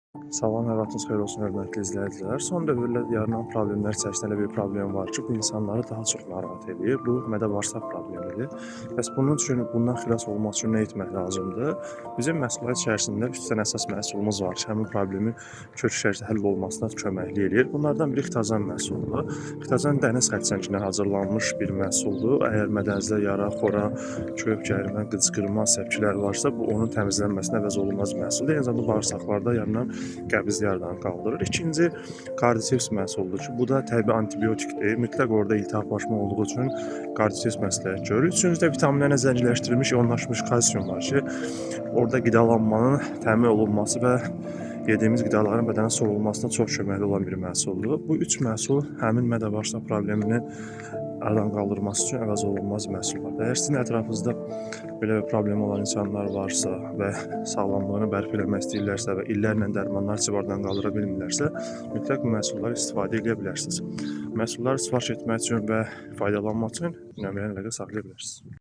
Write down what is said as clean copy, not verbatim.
Salam, hər vaxtınız xeyir olsun, hörmətli izləyicilər. Son dövrlərdə yaranan problemlər içərisində elə bir problem var ki, bu insanları daha çox narahat edir. Bu mədə-bağırsaq problemidir. Bəs bunun üçün, bundan xilas olmaq üçün nə etmək lazımdır? Bizim məhsullar içərisində 3 dənə əsas məhsulumuz var ki, həmin problemin kök şəkildə həll olmasına köməklik eləyir. Bunlardan biri xitacan məhsuludur. Xitacan dəniz xərçəngindən hazırlanmış bir məhsuldur. Əgər mədənizdə yara, xora, köp, gərimə, qıcqırma, səpkilər varsa, bu onun təmizlənməsinə əvəz olunmaz məhsuldur. Eyni zamanda bağırsaqlarda yaranan qəbz yaradan qaldırır. İkinci kardiseps məhsuludur ki, bu da təbii antibiotikdir. Mütləq orada iltihaplaşma olduğu üçün kardiseps məsləhət görür. Üçüncü də vitaminlərlə zənginləşdirilmiş ionlaşmış kalsium var ki, orada qidalanmanın təmin olunması və yediğimiz qidaların bədənə sorulmasına çox köməkli olan bir məhsuldur. Bu üç məhsul həmin mədə-bağırsaq problemini aradan qaldırması üçün əvəz olunmaz məhsullardır. Əgər sizin ətrafınızda belə bir problemi olan insanlar varsa və sağlamlığını bərpa eləmək istəyirlərsə və illərlə dərmanlar civardan qaldıra bilmirlərsə, mütləq bu məhsulları istifadə edə bilərsiniz. Məhsulları sifariş etmək üçün və faydalanmaq üçün nömrəni əlaqə saxlaya bilərsiniz.